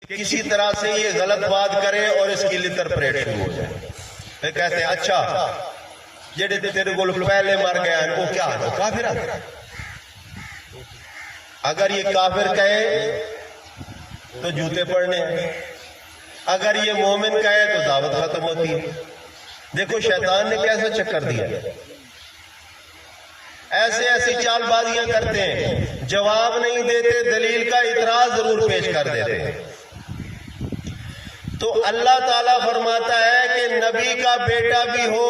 کسی طرح سے یہ غلط بات کرے اور اس کی لتر پریٹ شروع ہو جائے. پھر کہتے ہیں اچھا جڑے تیرے کو پہلے مر گیا ہے وہ کیا ہے؟ کافر ہے. اگر یہ کافر کہے تو جوتے پڑنے ہیں، اگر یہ مومن کہے تو دعوت ختم ہوتی ہے. دیکھو شیطان نے کیسا چکر دیا، ایسے ایسی چال بازیاں کرتے ہیں، جواب نہیں دیتے، دلیل کا اعتراض ضرور پیش کر دیتے ہیں. تو اللہ تعالیٰ فرماتا ہے کہ نبی کا بیٹا بھی ہو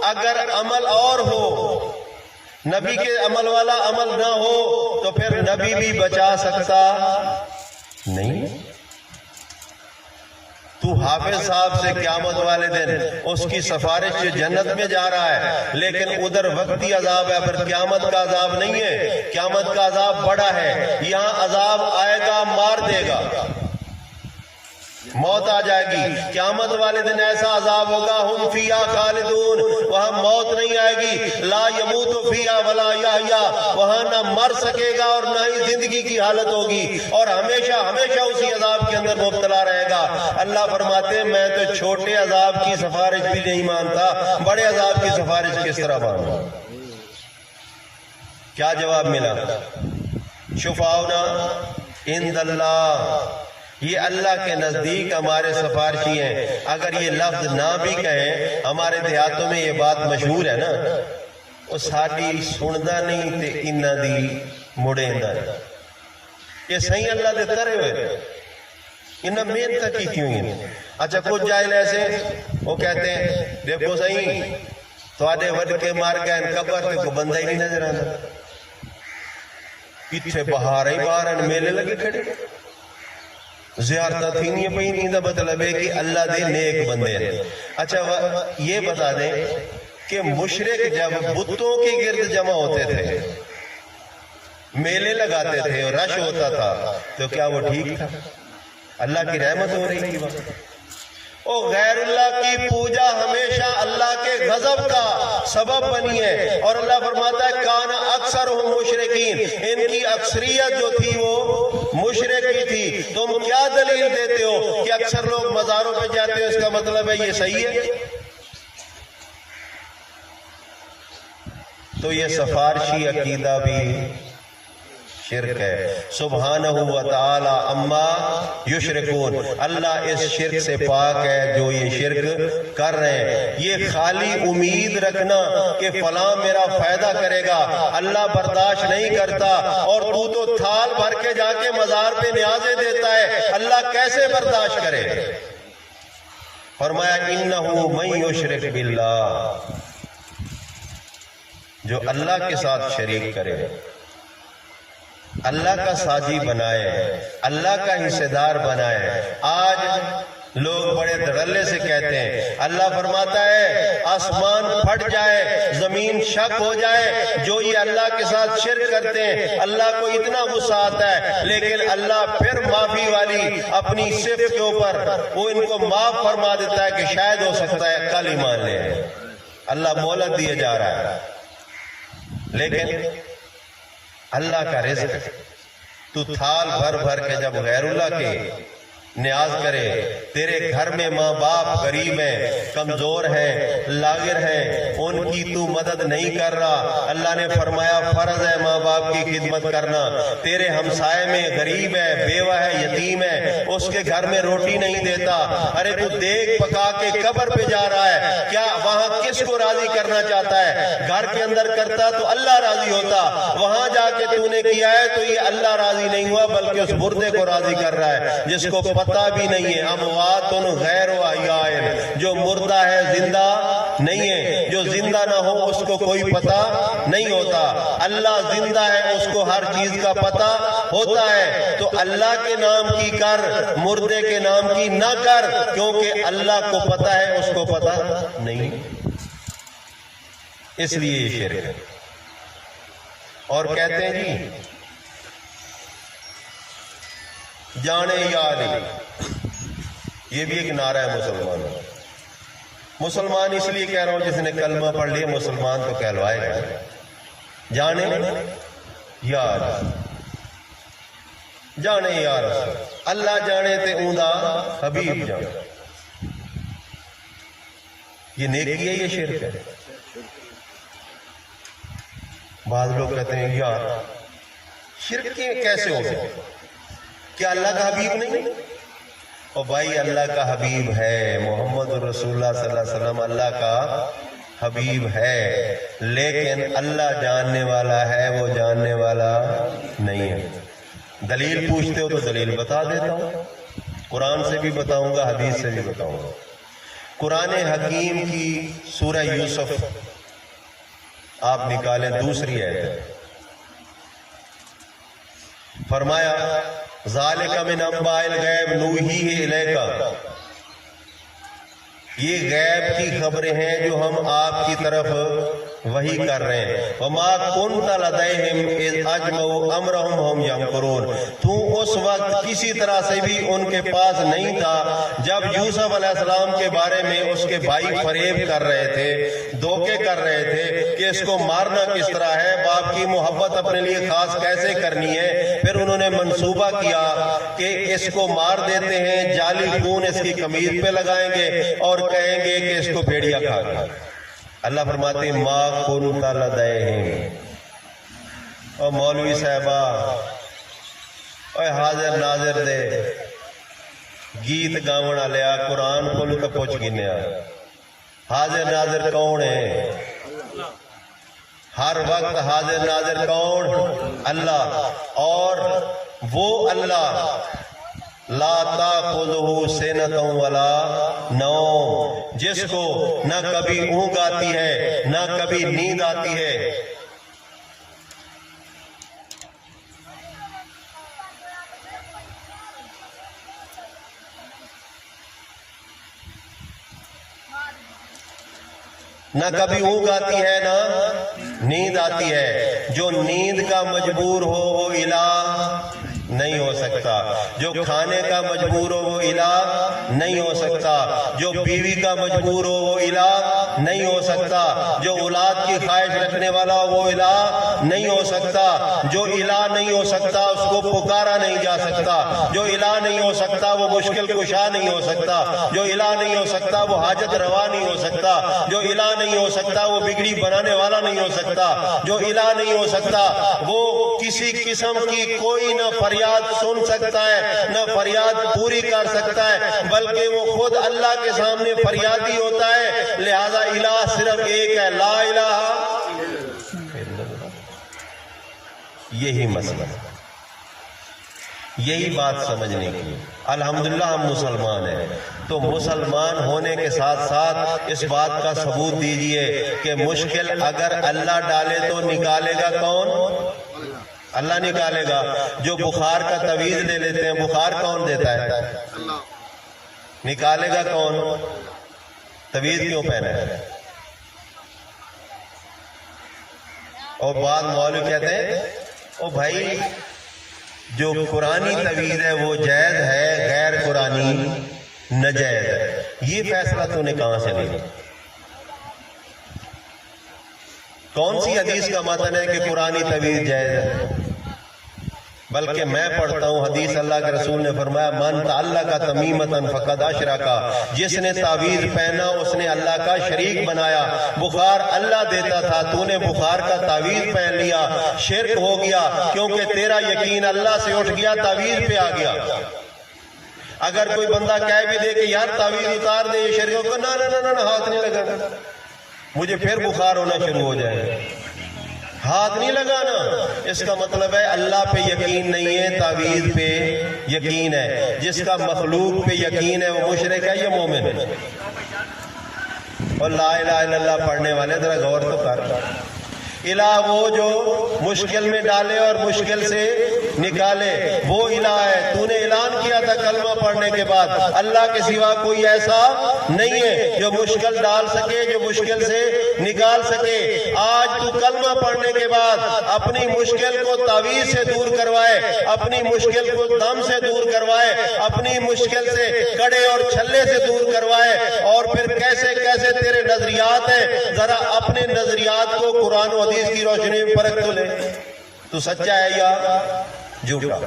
اگر عمل اور ہو، نبی کے عمل والا عمل نہ ہو تو پھر نبی بھی بچا سکتا نہیں. تو حافظ صاحب سے قیامت والے دن اس کی سفارش سے جنت میں جا رہا ہے، لیکن ادھر وقتی عذاب ہے، پھر قیامت کا عذاب نہیں ہے. قیامت کا عذاب بڑا ہے. یہاں عذاب آئے گا، مار دے گا، موت آ جائے گی. قیامت والے دن ایسا عذاب ہوگا ہم فیہا خالدون، وہاں موت نہیں آئے گی. لا یموت فیہا ولا یحیا، وہاں نہ مر سکے گا اور نہ ہی زندگی کی حالت ہوگی، اور ہمیشہ ہمیشہ اسی عذاب کے اندر مبتلا رہے گا. اللہ فرماتے ہیں میں تو چھوٹے عذاب کی سفارش بھی نہیں مانتا، بڑے عذاب کی سفارش کس طرح مانوں. کیا جواب ملا؟ شفاؤنا عند اللہ، یہ اللہ کے نزدیک ہمارے سفارشی ہیں. اگر یہ لفظ نہ بھی کہیں، ہمارے دیہاتوں میں یہ بات مشہور ہے نا، وہ ساڈی سندا نہیں تے انہاں دی مڑیندا نہیں. یہ صحیح اللہ دے ترے ہوئے، انہاں محنت کی کیوں ہیں. اچھا کچھ جاہل ایسے وہ کہتے ہیں دیکھو صحیح تواڈے وڈ کے مار گئے قبر تے کوئی بندہ ہی نہیں نظر آندا، اتنے بہار ہی باہر میلے لگے کھڑے، زیارتہ تھی نہیں پہی نہیں. دا مطلب ہے کہ اللہ دے نیک بندے ہیں. اچھا یہ بتا دیں کہ مشرک جب بتوں کے گرد جمع ہوتے تھے، میلے لگاتے تھے اور رش ہوتا تھا، تو کیا وہ ٹھیک تھا؟ اللہ کی رحمت ہو رہی تھی. او غیر اللہ کی پوجا ہمیشہ اللہ کے غضب کا سبب بنی ہے. اور اللہ فرماتا ہے کان اکثرہم مشرکین، ان کی اکثریت جو تھی وہ مشرک ہی تھی. تم کیا دلیل دیتے ہو کہ اکثر لوگ مزاروں پہ جاتے ہیں، اس کا مطلب ہے یہ صحیح ہے؟ تو یہ سفارشی عقیدہ بھی شرک ہے. سبحانہ و تعالی اما یشرکون، اللہ اس شرک سے پاک ہے جو یہ شرک کر رہے ہیں. یہ خالی امید رکھنا کہ فلاں میرا فائدہ کرے گا، اللہ برداشت نہیں کرتا. اور تو تھال بھر کے جا کے مزار پہ نیازیں دیتا ہے، اللہ کیسے برداشت کرے؟ فرمایا انہو من یشرک باللہ، جو اللہ کے ساتھ شریک کرے، اللہ کا ساجی بنائے، اللہ کا حصہ دار بنائے. آج لوگ بڑے دھڑلے سے کہتے ہیں، اللہ فرماتا ہے آسمان پھٹ جائے، زمین شک ہو جائے، جو یہ اللہ کے ساتھ شرک کرتے ہیں اللہ کو اتنا غصہ آتا ہے، لیکن اللہ پھر معافی والی اپنی صفت کے اوپر وہ ان کو معاف فرما دیتا ہے کہ شاید ہو سکتا ہے کل ایمان لے. اللہ مہلت دیے جا رہا ہے. لیکن اللہ کا رزق تو تھال بھر بھر کے جب غیر اللہ کے نیاز کرے، تیرے گھر میں ماں باپ غریب ہیں، کمزور ہیں، لاغر ہیں، ان کی تو مدد نہیں کر رہا. اللہ نے فرمایا فرض ہے ماں باپ کی خدمت کرنا. تیرے ہمسائے میں غریب ہے، بیوہ ہے، یتیم ہے، اس کے گھر میں روٹی نہیں دیتا، ارے تو دیکھ پکا کے قبر پہ جا رہا ہے، کیا وہاں کس کو راضی کرنا چاہتا ہے؟ گھر کے اندر کرتا تو اللہ راضی ہوتا، وہاں جا کے تو نے کیا ہے تو یہ اللہ راضی نہیں ہوا بلکہ اس مردے کو راضی کر رہا ہے جس کو پتہ بھی نہیں ہے. اموات غیر احیاء، جو مردہ ہے زندہ نہیں ہے، جو زندہ نہ ہو اس کو کوئی پتہ نہیں ہوتا. اللہ زندہ ہے، اس کو ہر چیز کا پتہ ہوتا ہے. تو اللہ کے نام کی کر، مردے کے نام کی نہ کر، کیونکہ اللہ کو پتہ ہے اس کو پتہ نہیں، اس لیے یہ شرک ہے. اور کہتے ہیں جی جانے یا علی، یہ بھی ایک نعرہ ہے مسلمان. مسلمان اس لیے کہہ رہا ہوں جس نے کلمہ پڑھ لیا مسلمان تو کہلوائے گا. جانے یا علی، جانے یا رسول. اللہ جانے تے اوندا حبیب جانے. یہ نیکی ہے، یہ شرک ہے؟ بعض لوگ کہتے ہیں یار شرک کیسے ہو گیا، کیا اللہ کا حبیب نہیں؟ اور بھائی اللہ کا حبیب ہے، محمد رسول اللہ صلی اللہ علیہ وسلم اللہ کا حبیب ہے، لیکن اللہ جاننے والا ہے، وہ جاننے والا نہیں ہے. دلیل پوچھتے ہو تو دلیل بتا دیتا ہوں، قرآن سے بھی بتاؤں گا، حدیث سے بھی بتاؤں گا. قرآن حکیم کی سورہ یوسف آپ نکالیں، دوسری آیت، فرمایا ذالک من انباء الغیب نوحیہ الیک، یہ غیب کی خبریں ہیں جو ہم آپ کی طرف وحی کر رہے ہیں. وما کنت لدیہم اذ اجمعوا امرہم وہم یمکرون، تو اس وقت کسی طرح سے بھی ان کے پاس نہیں تھا جب یوسف علیہ السلام کے بارے میں اس کے بھائی فریب کر رہے تھے، دھوکے کر رہے تھے کہ اس کو مارنا کس طرح ہے، باپ کی محبت اپنے لیے خاص کیسے کرنی ہے. پھر انہوں نے منصوبہ کیا کہ اس کو مار دیتے ہیں، جعلی خون اس کی قمیض پہ لگائیں گے اور کہیں گے کہ اس کو بھیڑیا کھا گیا. اللہ فرماتے ہیں ما کنت لدیہم. اور مولوی صاحبہ اوے حاضر ناظر دے گیت گاونا لیا قرآن کل کا پوچھ گنیا. حاضر ناظر کون ہے؟ ہر وقت حاضر ناظر کون؟ اللہ. اور وہ اللہ لا تاخذہ سنۃ ولا نوم، جس کو نہ کبھی اونگ آتی ہے نہ کبھی نیند آتی ہے. نہ کبھی اونگ آتی ہے نہ نیند آتی ہے. جو نیند کا مجبور ہو وہ الہ نہیں ہو سکتا، جو کھانے کا مجبور ہو وہ الہ نہیں ہو سکتا، جو بیوی کا مجبور ہو وہ الہ نہیں ہو سکتا، جو اولاد کی خواہش رکھنے والا ہو وہ الہ نہیں ہو سکتا. جو الہ نہیں ہو سکتا اس کو پکارا نہیں جا سکتا. جو الہ نہیں ہو سکتا وہ مشکل کشا نہیں ہو سکتا. جو الہ نہیں ہو سکتا وہ حاجت روا نہیں ہو سکتا. جو الہ نہیں ہو سکتا وہ بگڑی بنانے والا نہیں ہو سکتا. جو الہ نہیں ہو سکتا وہ کسی قسم کی کوئی نہ فریاد سن سکتا ہے نہ فریاد پوری کر سکتا ہے، بلکہ وہ خود اللہ کے سامنے فریادی ہوتا ہے. لہذا الہ صرف ایک ہے، لا الہ. یہی مسئلہ، یہی بات سمجھنے کی. الحمدللہ ہم مسلمان ہیں، تو مسلمان ہونے کے ساتھ ساتھ اس بات کا ثبوت دیجئے کہ مشکل اگر اللہ ڈالے تو نکالے گا کون؟ اللہ نکالے گا. جو بخار کا تعویذ لے لیتے ہیں، بخار کون دیتا ہے؟ نکالے گا کون؟ تعویذ کیوں پہنا ہے؟ اور بعض مولوی کہتے ہیں او بھائی جو قرآنی تعویذ ہے وہ جائز ہے، غیر قرآنی ناجائز ہے. یہ فیصلہ تو نے کہاں سے لیا؟ کون سی حدیث کا متن ہے کہ قرآنی تعویذ جائز ہے؟ بلکہ میں پڑھتا ہوں حدیث، اللہ کے رسول نے فرمایا من تعلق تمیمۃ فقد اشرک، جس نے تعویذ پہنا اس نے اللہ کا شریک بنایا. بخار اللہ دیتا تھا، تو نے بخار کا تعویذ پہن لیا، شرک ہو گیا، کیونکہ تیرا یقین اللہ سے اٹھ گیا، تعویذ پہ آ گیا. اگر کوئی بندہ کہہ بھی دے کہ یار تعویذ اتار دے، یہ شرک ہو، نہ ہاتھ نہیں لگا، مجھے پھر بخار ہونا شروع ہو جائے. ہاتھ نہیں لگانا، اس کا مطلب ہے اللہ پہ یقین نہیں ہے، تعویذ پہ یقین ہے. جس کا مخلوق پہ یقین ہے وہ مشرک ہے یا مومن ہے؟ اور لا الہ الا اللہ پڑھنے والے ذرا غور تو کر. الہ وہ جو مشکل میں ڈالے اور مشکل سے نکالے، وہ الہ ہے. تو نے اعلان کیا تھا کلمہ پڑھنے کے بعد اللہ کے سوا کوئی ایسا نہیں ہے جو مشکل ڈال سکے، جو مشکل سے نکال سکے. آج تو کلمہ پڑھنے کے بعد اپنی مشکل کو تعویذ سے دور کروائے، اپنی مشکل کو دم سے دور کروائے، اپنی مشکل سے کڑے اور چھلے سے دور کروائے. اور پھر کیسے کیسے تیرے نظریات ہیں، ذرا اپنے نظریات کو قرآن و حدیث کی روشنی میں پرکھ تو لے. تو سچا ہے یا جھوٹا؟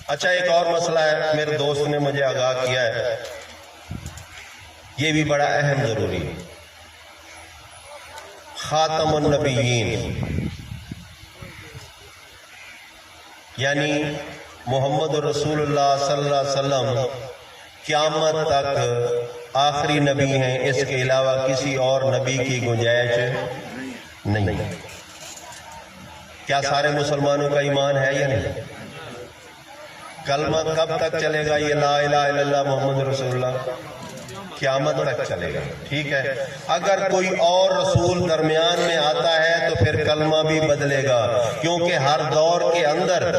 اچھا ایک اور مسئلہ ہے، میرے دوست نے مجھے آگاہ کیا ہے، یہ بھی بڑا اہم ضروری ہے۔ خاتم النبیین یعنی محمد رسول اللہ صلی اللہ علیہ وسلم قیامت تک آخری نبی ہیں، اس کے علاوہ کسی اور نبی کی گنجائش نہیں۔ کیا سارے مسلمانوں کا ایمان ہے یا نہیں؟ کلمہ کب تک چلے گا یہ لا الہ الا اللہ محمد رسول اللہ؟ قیامت تک چلے گا، ٹھیک ہے۔ اگر کوئی اور رسول درمیان میں آتا ہے تو پھر کلمہ بھی بدلے گا، کیونکہ ہر دور کے اندر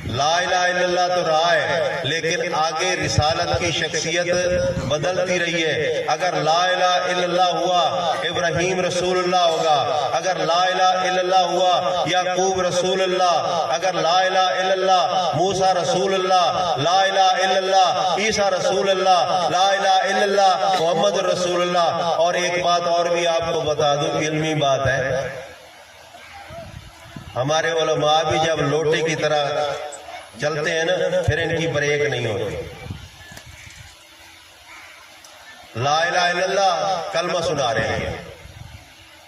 لا الہ الا اللہ تو رہا ہے، لیکن آگے رسالت کی شخصیت بدلتی رہی ہے۔ اگر لا الہ الا اللہ ہوا ابراہیم رسول اللہ ہوگا، اگر لا الہ الا اللہ ہوا یعقوب رسول اللہ، اگر لا الہ الا اللہ موسیٰ رسول اللہ، لا الہ الا اللہ عیسیٰ رسول اللہ، لا الہ الا اللہ محمد رسول اللہ۔ اور ایک بات اور بھی آپ کو بتا دوں، علمی بات ہے، ہمارے علماء بھی جب لوٹے کی طرح چلتے ہیں نا، پھر ان کی بریک نہیں ہوتی۔ لا الہ الا اللہ کلمہ سنا رہے ہیں،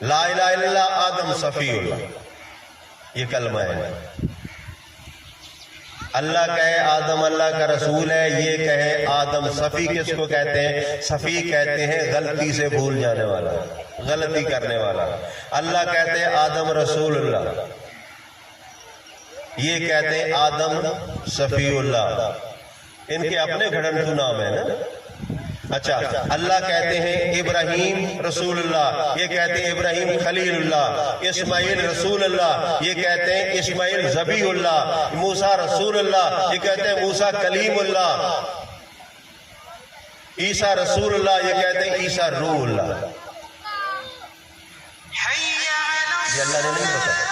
لا الہ الا اللہ آدم صفی اللہ، یہ کلمہ ہے۔ اللہ کہے آدم اللہ کا رسول ہے، یہ کہے آدم صفی کس کو کہتے ہیں؟ صفی کہتے ہیں غلطی سے بھول جانے والا، غلطی کرنے والا۔ اللہ کہتے ہیں آدم رسول اللہ، یہ کہتے ہیں آدم صفی اللہ، ان کے اپنے گھڑنٹو نام ہے نا۔ اچھا اللہ کہتے ہیں ابراہیم رسول اللہ، یہ کہتے ہیں ابراہیم خلیل اللہ، اسماعیل رسول اللہ، یہ کہتے ہیں اسماعیل ذبیح اللہ، موسیٰ رسول اللہ، یہ کہتے ہیں موسیٰ کلیم اللہ، عیسیٰ رسول اللہ، یہ کہتے ہیں عیسیٰ روح اللہ۔ یہ اللہ نے نہیں بتایا،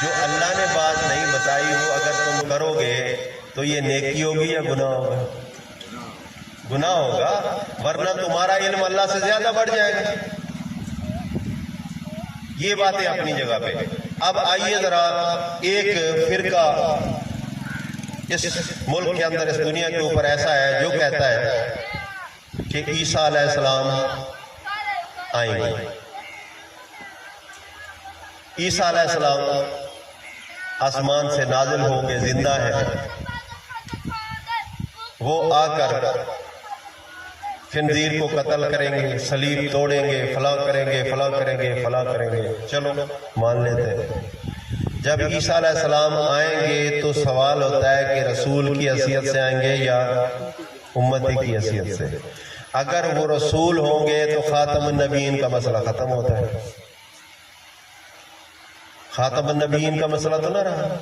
جو اللہ نے بات نہیں بتائی وہ اگر تم کرو گے تو یہ نیکی ہوگی یا گناہ ہوگا؟ گناہ ہوگا، ورنہ تمہارا علم اللہ سے زیادہ بڑھ جائے گا۔ یہ باتیں اپنی جگہ پہ۔ اب آئیے ذرا ایک فرقہ اس ملک کے اندر، اس دنیا کے اوپر ایسا ہے جو کہتا ہے کہ عیسیٰ علیہ السلام آئیں گے، عیسیٰ علیہ السلام آسمان سے نازل ہوں گے، زندہ ہے، وہ آ کر خنزیر کو قتل کریں گے، صلیب توڑیں گے، فلاں کریں گے، فلاں کریں گے، فلاں کریں گے۔ چلو مان لیتے ہیں۔ جب عیسیٰ علیہ السلام آئیں گے تو سوال ہوتا ہے کہ رسول کی حیثیت سے آئیں گے یا امتی کی حیثیت سے؟ اگر وہ رسول ہوں گے تو خاتم النبیین کا مسئلہ ختم ہوتا ہے، خاتم النبیین کا مسئلہ تو نہ رہا۔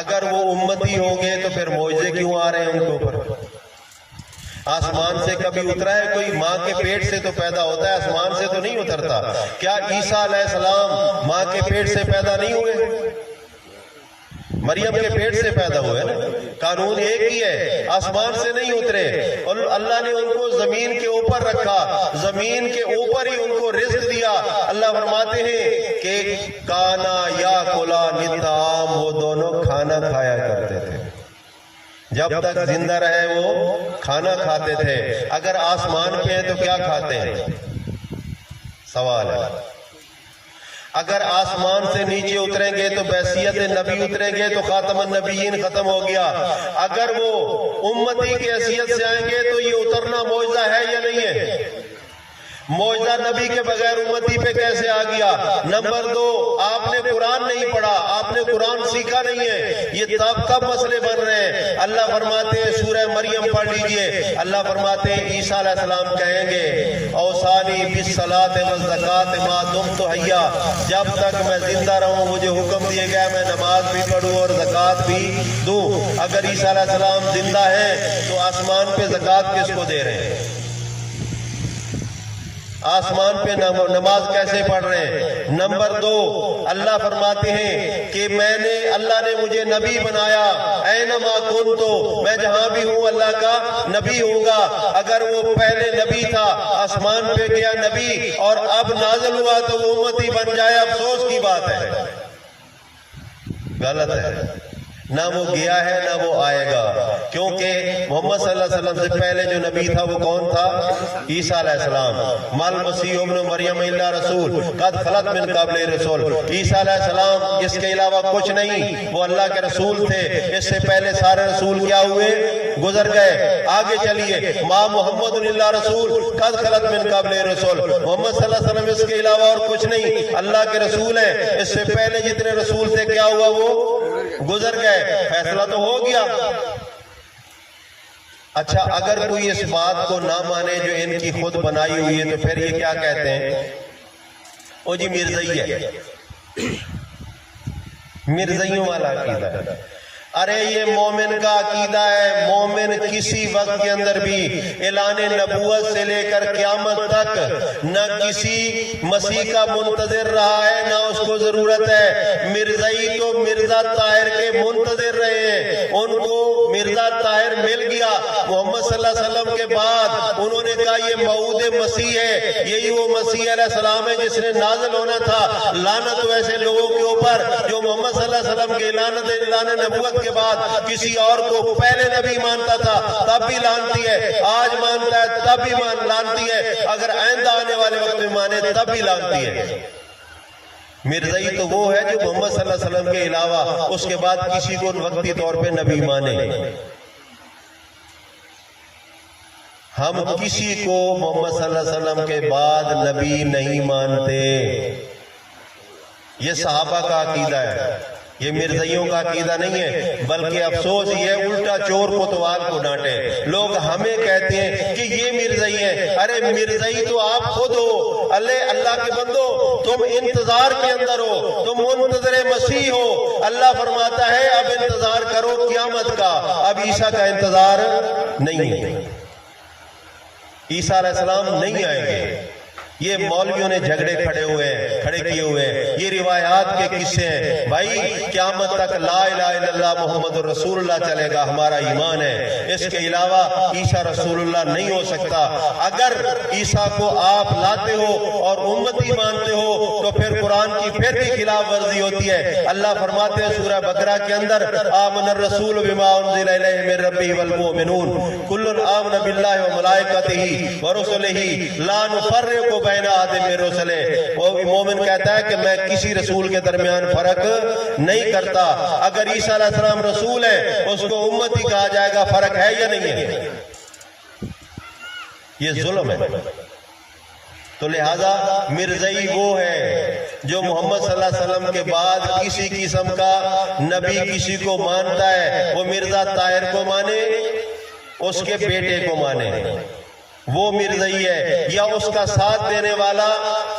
اگر وہ امتی ہوں گے تو پھر معجزے کیوں آ رہے ہیں ان کے اوپر؟ آسمان سے کبھی اترا ہے کوئی؟ ماں کے پیٹ سے تو پیدا ہوتا ہے، آسمان سے تو نہیں اترتا۔ کیا عیسیٰ علیہ السلام ماں کے پیٹ سے پیدا نہیں ہوئے؟ مریم کے پیٹ سے پیدا ہوئے نا۔ قانون ایک ہی ہے، آسمان سے نہیں اترے، اور اللہ نے ان کو زمین کے اوپر رکھا، زمین کے اوپر ہی ان کو رزق دیا۔ اللہ فرماتے ہیں کہ کانا یا کلا نطعام، وہ دونوں کھانا کھایا کرتے تھے، جب تک زندہ رہے وہ کھانا کھاتے تھے۔ اگر آسمان پہ ہیں تو کیا کھاتے ہیں؟ سوال ہے۔ اگر آسمان سے نیچے اتریں گے تو بحیثیت نبی اتریں گے تو خاتم النبیین ختم ہو گیا۔ اگر وہ امتی کی حیثیت سے آئیں گے تو یہ اترنا معجزہ ہے یا نہیں ہے؟ معجزہ نبی کے بغیر امتی پہ کیسے آ گیا؟ نمبر دو، آپ نے قرآن نہیں پڑھا، آپ نے قرآن سیکھا نہیں ہے، یہ تب کب مسئلے بن رہے ہیں؟ اللہ فرماتے ہیں، سورہ مریم پڑھ لیجئے، اللہ فرماتے ہیں عیسیٰ علیہ السلام کہیں گے اوصانی بالصلاۃ والزکاۃ ما دمت حیا، جب تک میں زندہ رہوں مجھے حکم دیا گیا میں نماز بھی پڑھوں اور زکوٰۃ بھی دوں۔ اگر عیسیٰ علیہ السلام زندہ ہیں تو آسمان پہ زکوٰۃ کس کو دے رہے ہیں؟ آسمان پہ نماز کیسے پڑھ رہے ہیں؟ نمبر دو، اللہ فرماتے ہیں کہ اللہ نے مجھے نبی بنایا، اینما کنتو، میں جہاں بھی ہوں اللہ کا نبی ہوں گا۔ اگر وہ پہلے نبی تھا، آسمان پہ گیا نبی، اور اب نازل ہوا تو وہ امتی بن جائے، افسوس کی بات ہے، غلط ہے۔ نہ وہ گیا ہے نہ وہ آئے گا، کیونکہ محمد صلی اللہ علیہ وسلم سے پہلے جو نبی تھا وہ کون تھا؟ عیسیٰ علیہ السلام۔ مال مسیح ابن مریم الا رسول قد خلت من قبل رسول، عیسیٰ علیہ السلام اس کے علاوہ کچھ نہیں، وہ اللہ کے رسول تھے، اس سے پہلے سارے رسول کیا ہوئے؟ گزر گئے۔ آگے چلیے، ما محمد الا رسول قد خلت من قبل رسول، محمد صلی اللہ علیہ وسلم اس کے علاوہ اور کچھ نہیں، اللہ کے رسول ہیں، اس سے پہلے جتنے رسول تھے کیا ہوا؟ وہ گزر گئے، فیصلہ تو ہو گیا۔ اچھا، اگر کوئی اس بات کو نہ مانے جو ان کی خود بنائی ہوئی ہے تو پھر یہ کیا کہتے ہیں؟ او جی مرزائی ہے، مرزائیوں والا عقیدہ ہے۔ ارے یہ مومن کا عقیدہ ہے، مومن کسی وقت کے اندر بھی اعلان نبوت سے لے کر قیامت تک نہ کسی مسیح کا منتظر رہا ہے نہ اس کو ضرورت ہے۔ مرزائی تو مرزا طاہر کے منتظر رہے ہیں، ان کو مرزا طاہر مل گیا محمد صلی اللہ علیہ وسلم کے بعد، انہوں نے کہا یہ موعود مسیح ہے، یہی وہ مسیح علیہ السلام ہے جس نے نازل ہونا تھا۔ لعنت ویسے لوگوں کے اوپر جو محمد صلی اللہ علیہ وسلم کے اعلان نبوت کے بعد کسی اور کو پہلے نبی مانتا تھا تب بھی لعنتی ہے، آج مانتا ہے تب بھی لعنتی ہے، اگر آئندہ آنے والے وقت میں مانے تب بھی لعنتی ہے۔ مرزائی تو وہ ہے جو محمد صلی اللہ علیہ وسلم کے علاوہ اس کے بعد کسی کو وقتی طور پہ نبی مانے۔ ہم کسی کو محمد صلی اللہ علیہ وسلم کے بعد نبی نہیں مانتے، یہ صحابہ کا عقیدہ ہے، یہ مرزائیوں کا عقیدہ نہیں ہے۔ بلکہ افسوس یہ الٹا چور کوتوال کو ڈانٹے، لوگ ہمیں کہتے ہیں کہ یہ مرزائی ہیں۔ ارے مرزائی تو آپ خود ہو، اللہ کے بندو، تم انتظار کے اندر ہو، تم منتظر مسیح ہو۔ اللہ فرماتا ہے اب انتظار کرو قیامت کا، اب عیسیٰ کا انتظار نہیں ہے، عیسیٰ علیہ السلام نہیں آئیں گے۔ یہ مولویوں نے جھگڑے کھڑے کیے ہوئے ہیں، یہ روایات کے قصے ہیں۔ بھائی قیامت تک لا الہ الا اللہ محمد رسول اللہ چلے گا، ہمارا ایمان ہے، اس کے علاوہ عیسیٰ رسول اللہ نہیں ہو سکتا۔ اگر عیسیٰ کو آپ لاتے ہو اور امتی مانتے ہو تو پھر قرآن کی پھر بھی خلاف ورزی ہوتی ہے۔ اللہ فرماتے ہیں سورہ بقرہ کے اندر، آمن الرسول بما انزل الیہ من ربہ والمؤمنون کل آمن باللہ وملائکتہ ورسلہ لا نفرق بین احد من رسلہ۔ وہ مومن کہتا ہے کہ میں کسی رسول کے درمیان فرق نہیں کرتا۔ اگر عیسیٰ علیہ السلام رسول ہے اس کو امتی کہا جائے گا، فرق ہے یا نہیں ہے؟ یہ ظلم ہے۔ تو لہذا مرزائی وہ ہے جو محمد صلی اللہ علیہ وسلم کے بعد کسی قسم کا نبی کسی کو مانتا ہے، وہ مرزا طاہر کو مانے، اس کے بیٹے کو مانے، وہ مرزائی ہے۔ یا اس کا ساتھ دینے والا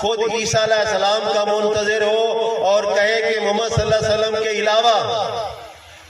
خود عیسیٰ علیہ السلام کا منتظر ہو اور کہے کہ محمد صلی اللہ علیہ وسلم کے علاوہ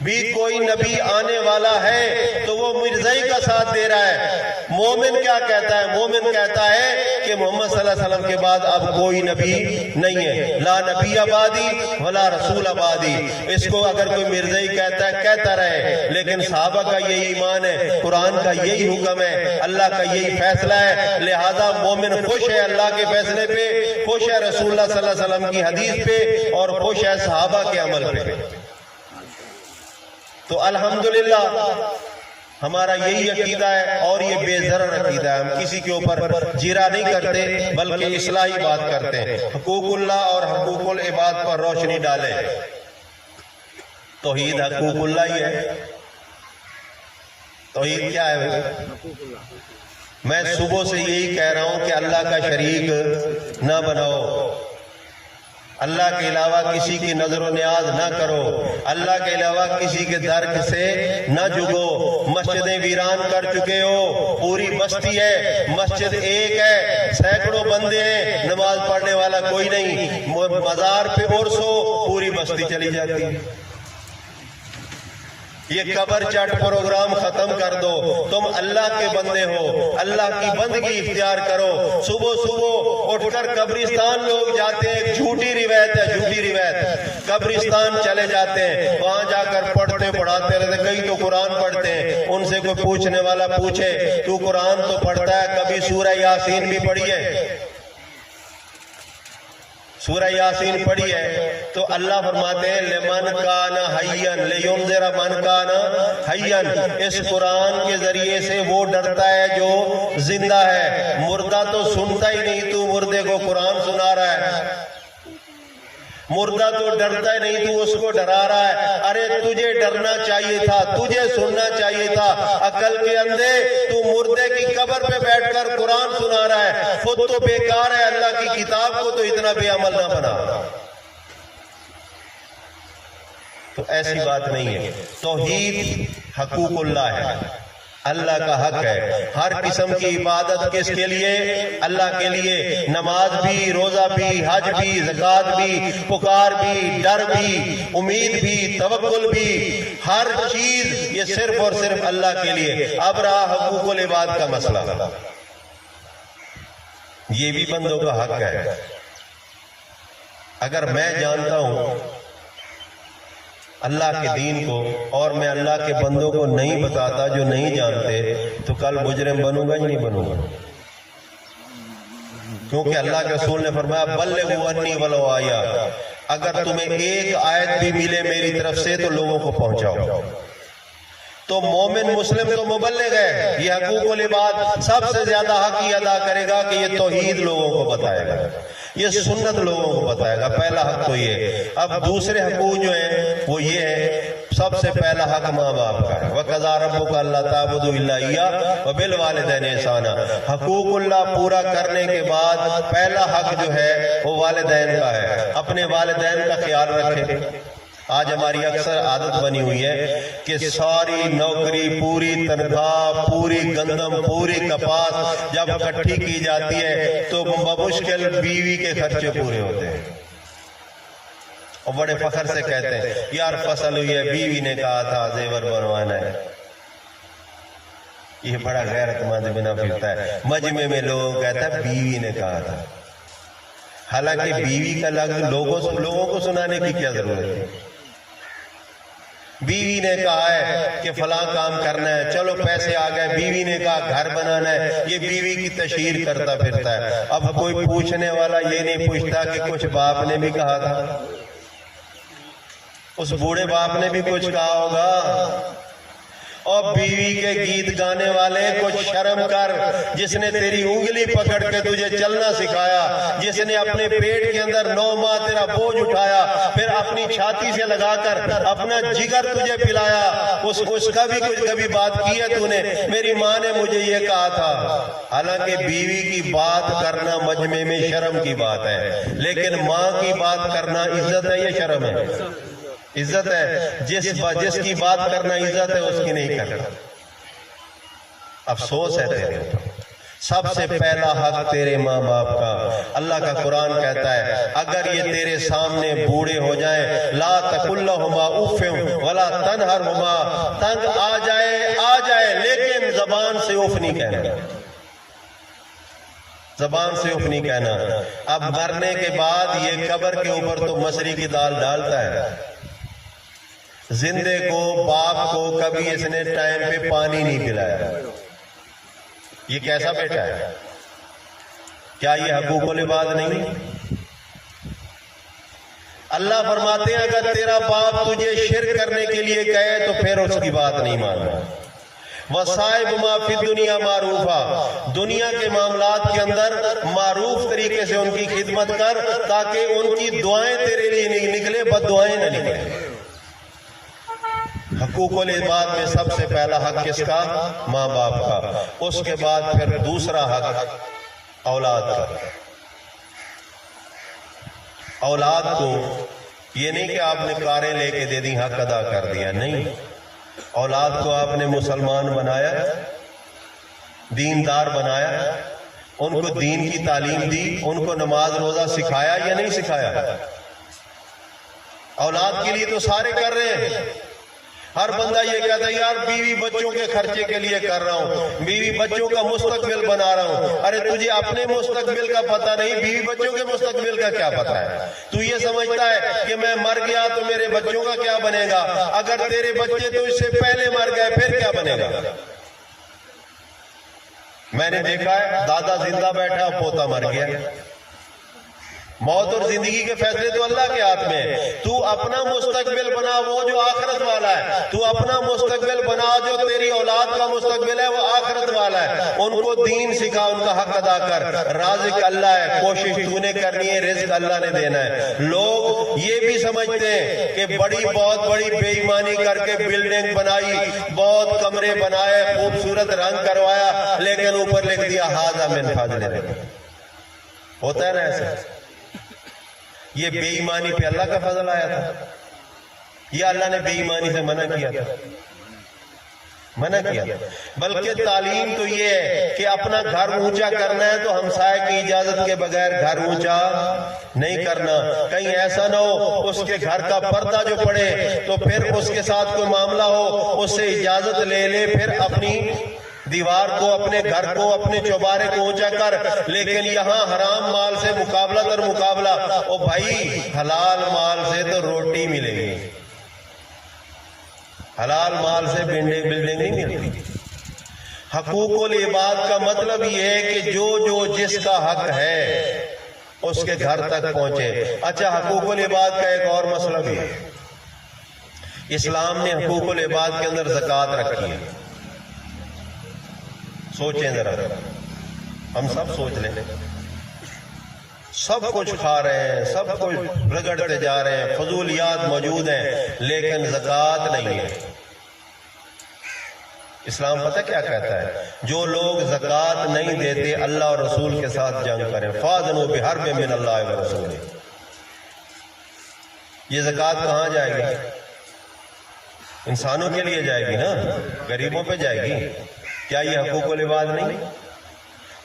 بھی کوئی نبی آنے والا ہے تو وہ مرزائی کا ساتھ دے رہا ہے۔ مومن کیا کہتا ہے؟ مومن کہتا ہے کہ محمد صلی اللہ علیہ وسلم کے بعد اب کوئی نبی نہیں ہے، لا نبی آبادی ولا رسول آبادی۔ اس کو اگر کوئی مرزائی کہتا ہے کہتا رہے، لیکن صحابہ کا یہی ایمان ہے، قرآن کا یہی حکم ہے، اللہ کا یہی فیصلہ ہے۔ لہذا مومن خوش ہے اللہ کے فیصلے پہ، خوش ہے رسول اللہ صلی اللہ علیہ وسلم کی حدیث پہ، اور خوش ہے صحابہ کے عمل پہ۔ تو الحمدللہ ہمارا یہی عقیدہ ہے، اور یہ بے ضرر عقیدہ ہے۔ ہم کسی کے اوپر جیرا نہیں کرتے بلکہ اصلاحی بات کرتے ہیں، حقوق اللہ اور حقوق العباد پر روشنی ڈالیں۔ توحید حقوق اللہ ہی ہے۔ توحید کیا ہے؟ میں صبح سے یہی کہہ رہا ہوں کہ اللہ کا شریک نہ بناؤ، اللہ کے علاوہ کسی کی نظر و نیاز نہ کرو، اللہ کے علاوہ کسی کے در سے نہ جھکو۔ مسجدیں ویران کر چکے ہو، پوری بستی ہے، مسجد ایک ہے، سینکڑوں بندے ہیں، نماز پڑھنے والا کوئی نہیں، مزار پہ عرس ہو، پوری بستی چلی جاتی ہے۔ یہ قبر چٹ پروگرام ختم کر دو، تم اللہ کے بندے ہو، اللہ کی بندگی اختیار کرو۔ صبح صبح اٹھ کر قبرستان لوگ جاتے ہیں، جھوٹی روایت ہے، جھوٹی روایت، قبرستان چلے جاتے ہیں، وہاں جا کر پڑھتے پڑھاتے رہتے، کئی تو قرآن پڑھتے ہیں، ان سے کوئی پوچھنے والا پوچھے تو قرآن تو پڑھتا ہے، کبھی سورہ یاسین بھی پڑھی ہے؟ سورہ یاسین پڑھی ہے تو اللہ فرماتے ہیں لمن کان حیّن لینذر من کان حیّن، اس قرآن کے ذریعے سے وہ ڈرتا ہے جو زندہ ہے، مردہ تو سنتا ہی نہیں، تو مردے کو قرآن سنا رہا ہے، مردہ تو ڈرتا ہی نہیں، تو اس کو ڈرا رہا ہے۔ ارے تجھے ڈرنا چاہیے تھا، تجھے سننا چاہیے تھا، عقل کے اندھے تو مردے کی قبر پہ بیٹھ کر قرآن سنا رہا ہے، خود تو بیکار ہے، اللہ کی کتاب کو تو اتنا بے عمل نہ بنا۔ تو ایسی بات نہیں ہے، توحید حقوق اللہ ہے، اللہ کا حق ہے۔ ہر قسم کی عبادت کس کے لیے؟ اللہ کے لیے، نماز بھی، روزہ بھی، حج بھی، زکوٰۃ بھی، پکار بھی، ڈر بھی، امید بھی، توکل بھی، ہر چیز یہ صرف اور صرف اللہ کے لیے۔ اب رہا حقوق العباد کا مسئلہ، یہ بھی بندوں کا حق ہے۔ اگر میں جانتا ہوں اللہ کے دین کو اور میں اللہ کے بندوں کو نہیں بتاتا جو نہیں جانتے، تو کل مجرم بنوں گا یا نہیں بنوں گا؟ کیونکہ اللہ کے رسول نے فرمایا بلغوا عنی ولو آیا، اگر تمہیں ایک آیت بھی ملے میری طرف سے تو لوگوں کو پہنچاؤ۔ تو مومن مسلم تو مبلغ ہے، یہ حقوق العباد سب سے زیادہ حق ہی ادا کرے گا کہ یہ توحید لوگوں کو بتائے گا، یہ سنت لوگوں کو بتائے گا، پہلا حق تو یہ۔ اب دوسرے حقوق جو ہیں وہ یہ ہے، سب سے پہلا حق ماں باپ کا ہے، وَقَضَىٰ رَبُّكَ أَلَّا تَعْبُدُوا إِلَّا إِيَّاهُ وَبِالْوَالِدَيْنِ إِحْسَانًا۔ حقوق اللہ پورا کرنے کے بعد پہلا حق جو ہے وہ والدین کا ہے، اپنے والدین کا خیال رکھے۔ آج ہماری اکثر عادت بنی ہوئی ہے کہ ساری نوکری، پوری تنخواہ، پوری گندم، پوری کپاس جب اکٹھی کی جاتی ہے تو بمشکل بیوی کے خرچے پورے ہوتے ہیں، اور بڑے فخر سے کہتے ہیں یار فصل ہوئی ہے، بیوی نے کہا تھا زیور بنوانا ہے۔ یہ بڑا غیرت مند بنا پھرتا ہے، مجمع میں لوگوں کہتا ہے بیوی نے کہا تھا، حالانکہ بیوی کا لفظ لوگوں کو سنانے کی کیا ضرورت ہے؟ بیوی نے کہا ہے کہ فلاں کام کرنا ہے، چلو پیسے آ گئے، بیوی نے کہا گھر بنانا ہے، یہ بیوی کی تشہیر کرتا پھرتا ہے۔ اب کوئی پوچھنے والا یہ نہیں پوچھتا کہ کچھ باپ نے بھی کہا تھا، اس بوڑھے باپ نے بھی کچھ کہا ہوگا۔ اور بیوی کے گیت گانے والے کچھ شرم کر، جس نے تیری انگلی پکڑ کے تجھے چلنا سکھایا، جس نے اپنے پیٹ کے اندر 9 ماہ تیرا بوجھ اٹھایا، پھر اپنی چھاتی سے لگا کر اپنا جگر تجھے پلایا، اس کا بھی کچھ کبھی بات کی ہے تو نے؟ میری ماں نے مجھے یہ کہا تھا۔ حالانکہ بیوی کی بات کرنا مجمع میں شرم کی بات ہے، لیکن ماں کی بات کرنا عزت ہے یا شرم ہے؟ عزت ہے۔ جس کی بات کرنا عزت ہے اس کی نہیں کرنا۔ افسوس ہے تیرے اوپر۔ سب سے پہلا حق تیرے ماں باپ کا۔ اللہ کا قرآن کہتا ہے اگر یہ تیرے سامنے بوڑھے ہو جائیں لا تقل لہما اف ولا تنہرہما، تنگ آ جائے لیکن زبان سے اف نہیں کہنا، زبان سے اف نہیں کہنا۔ اب مرنے کے بعد یہ قبر کے اوپر تو مسری کی دال ڈالتا ہے، زندے کو باپ کو کبھی اس نے ٹائم پہ پانی نہیں پلایا، یہ کیسا بیٹا ہے؟ کیا یہ حقوق العباد نہیں؟ اللہ فرماتے ہیں اگر تیرا باپ تجھے شرک کرنے کے لیے کہے تو پھر اس کی بات نہیں ماننا۔ وَصَائِبُ مَا فِي الدُّنْيَا مَعْرُوفًا، دنیا کے معاملات کے اندر معروف طریقے سے ان کی خدمت کر تاکہ ان کی دعائیں تیرے لیے نہیں نکلے، بد دعائیں نہ نکلے۔ حقوق العباد میں سب سے پہلا حق کس کا؟ ماں باپ کا۔ اس کے بعد پھر دوسرا حق اولاد کا۔ اولاد کو یہ نہیں کہ آپ نے کاریں لے کے دے دی حق ادا کر دیا، نہیں، اولاد کو آپ نے مسلمان بنایا، دیندار بنایا، ان کو دین کی تعلیم دی، ان کو نماز روزہ سکھایا یا نہیں سکھایا؟ اولاد کے لیے تو سارے کر رہے ہیں۔ ہر بندہ یہ کہتا ہے یار بیوی بچوں کے خرچے کے لیے کر رہا ہوں، بیوی بچوں کا مستقبل بنا رہا ہوں۔ ارے تجھے اپنے مستقبل کا پتہ نہیں، بیوی بچوں کے مستقبل کا کیا پتہ ہے؟ تو یہ سمجھتا ہے کہ میں مر گیا تو میرے بچوں کا کیا بنے گا؟ اگر تیرے بچے تو اس سے پہلے مر گئے پھر کیا بنے گا؟ میں نے دیکھا ہے دادا زندہ بیٹھا پوتا مر گیا، موت اور زندگی کے فیصلے تو اللہ کے ہاتھ میں ہے. تو اپنا مستقبل بنا وہ جو آخرت والا ہے. تو اپنا مستقبل بنا جو تیری اولاد کا مستقبل ہے وہ آخرت والا ہے. ان کو دین سکھا, ان کا حق ادا کر. رازق اللہ ہے, کوشش تو نے کرنی ہے, رزق اللہ نے دینا ہے. لوگ یہ بھی سمجھتے ہیں کہ بہت بڑی بے ایمانی کر کے بلڈنگ بنائی, بہت کمرے بنائے, خوبصورت رنگ کروایا, لیکن اوپر لکھ دیا ھذا من فضل اللہ. ہوتا ہے نا ایسا؟ یہ بے ایمانی پہ اللہ کا فضل آیا تھا, یا اللہ نے بے ایمانی سے منع کیا تھا؟ منع کیا. بلکہ تعلیم تو یہ ہے کہ اپنا گھر اونچا کرنا ہے تو ہمسائے کی اجازت کے بغیر گھر اونچا نہیں کرنا. کہیں ایسا نہ ہو اس کے گھر کا پردہ جو پڑے تو پھر اس کے ساتھ کوئی معاملہ ہو, اس سے اجازت لے لے, پھر اپنی دیوار کو, اپنے گھر کو, اپنے چوبارے کو اونچا کر. لیکن یہاں حرام مال سے مقابلہ در مقابلہ. او بھائی, حلال مال سے تو روٹی ملے گی, حلال مال سے بلڈنگ نہیں ملتی. حقوق العباد کا مطلب یہ ہے کہ جو جس کا حق ہے اس کے گھر تک پہنچے. اچھا, حقوق العباد کا ایک اور مسئلہ بھی ہے. اسلام نے حقوق العباد کے اندر زکوٰۃ رکھی ہے. سوچیں ذرا, ہم سب سوچ لیں. سب کچھ کھا رہے ہیں, سب کچھ رگڑتے جا رہے ہیں, فضولیات موجود ہیں, لیکن زکوٰۃ نہیں ہے. اسلام پتہ کیا کہتا ہے؟ جو لوگ زکوٰۃ نہیں دیتے اللہ اور رسول کے ساتھ جنگ کریں. فاذنوا بحرب من اللہ ورسولہ. یہ زکوٰۃ کہاں جائے گی؟ انسانوں کے لیے جائے گی نا, غریبوں پہ جائے گی. کیا یہ حقوق العباد نہیں؟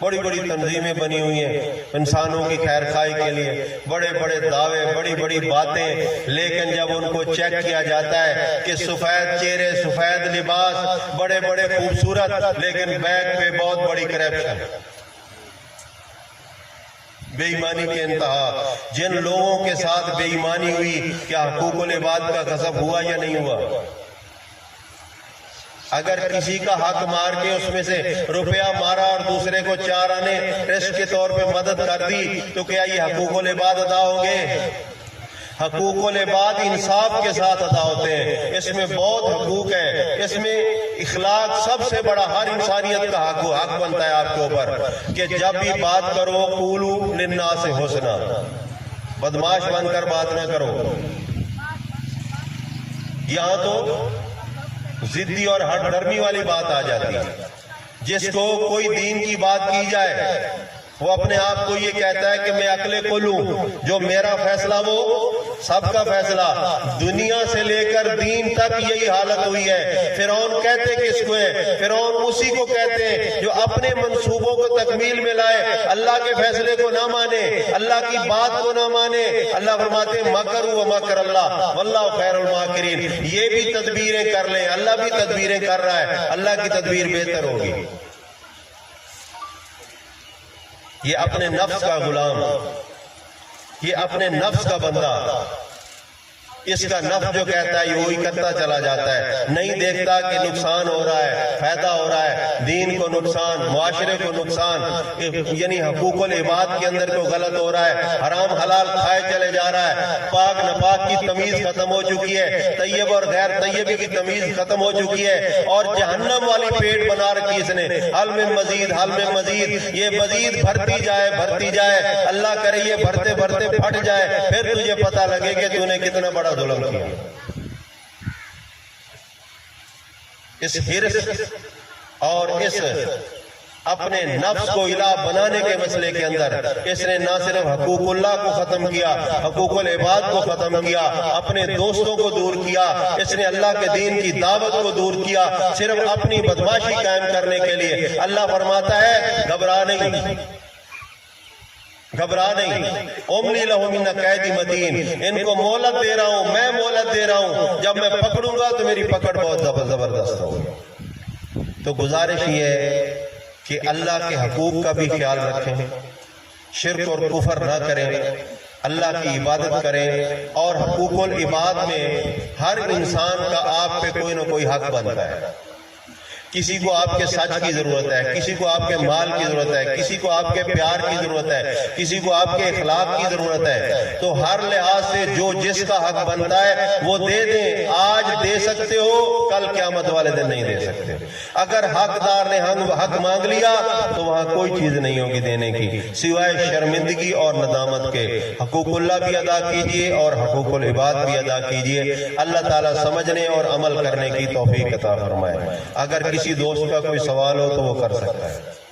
بڑی بڑی تنظیمیں بنی ہوئی ہیں انسانوں کی خیر خواہی کے لیے, بڑے بڑے دعوے, بڑی بڑی باتیں, لیکن جب ان کو چیک کیا جاتا ہے کہ سفید چہرے, سفید لباس, بڑے بڑے خوبصورت, لیکن بیک پہ بہت بڑی کرپشن, بے ایمانی کے انتہا. جن لوگوں کے ساتھ بے ایمانی ہوئی, کیا حقوق العباد کا غصب ہوا یا نہیں ہوا؟ اگر کسی کا حق مار کے اس میں سے روپیہ مارا اور دوسرے کو 4 آنے رشک کے طور پہ مدد کر دی, تو کیا یہ حقوق العباد ادا ہوں گے؟ حقوق العباد انصاف کے ساتھ ادا ہوتے ہیں. اس میں بہت حقوق ہیں, اس میں اخلاق سب سے بڑا, ہر انسانیت کا حق بنتا ہے آپ کے اوپر کہ جب بھی بات کرو قولوا للناس حسنا, بدماش بن کر بات نہ کرو. یہاں تو ضدی اور ہٹ درمی والی بات آ جاتی ہے. جس کو کوئی دین کی بات کی جائے وہ اپنے آپ کو یہ کہتا ہے کہ میں عقل کل ہوں, جو میرا فیصلہ وہ سب کا فیصلہ. دنیا سے لے کر دین تک یہی حالت ہوئی ہے. فرعون کہتے کس کو ہے؟ فرعون اسی کو کہتے ہیں جو اپنے منصوبوں کو تکمیل میں لائے, اللہ کے فیصلے کو نہ مانے, اللہ کی بات کو نہ مانے. اللہ فرماتے ہیں مکروا ومکر اللہ واللہ خیر الماکرین. یہ بھی تدبیریں کر لیں, اللہ بھی تدبیریں کر رہا ہے, اللہ کی تدبیر بہتر ہوگی. یہ اپنے نفس کا غلام, یہ اپنے نفس کا بندہ, اس کا نفس جو کہتا ہے وہی کرتا چلا جاتا ہے. نہیں دیکھتا کہ نقصان ہو رہا ہے, فائدہ ہو رہا ہے, دین کو نقصان, معاشرے کو نقصان, یعنی حقوق العباد کے اندر کو غلط ہو رہا ہے, حرام حلال کھائے چلے جا رہا ہے, پاک ناپاک کی تمیز ختم ہو چکی ہے, طیب اور غیر طیب کی تمیز ختم ہو چکی ہے, اور جہنم والی پیٹ بنا رکھی اس نے. حل میں مزید, حل میں مزید, یہ مزید بھرتی جائے, بھرتی جائے. اللہ کرے یہ بھرتے بھرتے پھٹ جائے, پھر تجھے پتہ لگے کہ تو نے کتنا بڑا ظلم کیا. اس حرص اور اس اپنے نفس کو الہ بنانے کے مسئلے کے اندر اس نے نہ صرف حقوق اللہ کو ختم کیا, حقوق العباد کو ختم کیا, اپنے دوستوں کو دور کیا, اس نے اللہ کے دین کی دعوت کو دور کیا, صرف اپنی بدماشی قائم کرنے کے لیے. اللہ فرماتا ہے گھبرا نہیں, گھبرا نہیں, املی لہم ان قید متین, ان کو مہلت دے رہا ہوں, میں مہلت دے رہا ہوں, جب میں پکڑوں گا تو میری پکڑ بہت زبردست ہوگی. تو گزارش یہ ہے کہ اللہ کے حقوق کا بھی خیال رکھیں, شرک اور کفر نہ کریں, اللہ کی عبادت کریں, اور حقوق العباد میں ہر انسان کا آپ پہ کوئی نہ کوئی حق بنتا ہے. کسی کو آپ کے سچ کی ضرورت ہے، کسی کو آپ کے مال کی ضرورت ہے، کسی کو آپ کے پیار کی ضرورت ہے، کسی کو آپ کے اخلاق کی ضرورت ہے، تو ہر لحاظ سے جو جس کا حق بنتا ہے وہ دے دیں۔ آج دے سکتے ہو، کل قیامت والے دن نہیں دے سکتے۔ اگر حقدار نے حق مانگ لیا تو وہاں کوئی چیز نہیں ہوگی دینے کی سوائے شرمندگی اور ندامت کے۔ حقوق اللہ بھی ادا کیجئے اور حقوق العباد بھی ادا کیجئے۔ اللہ تعالیٰ سمجھنے اور عمل کرنے کی توفیق عطا فرمائے۔ اگر کسی دوست کا کوئی سوال ہو تو وہ کر سکتا ہے۔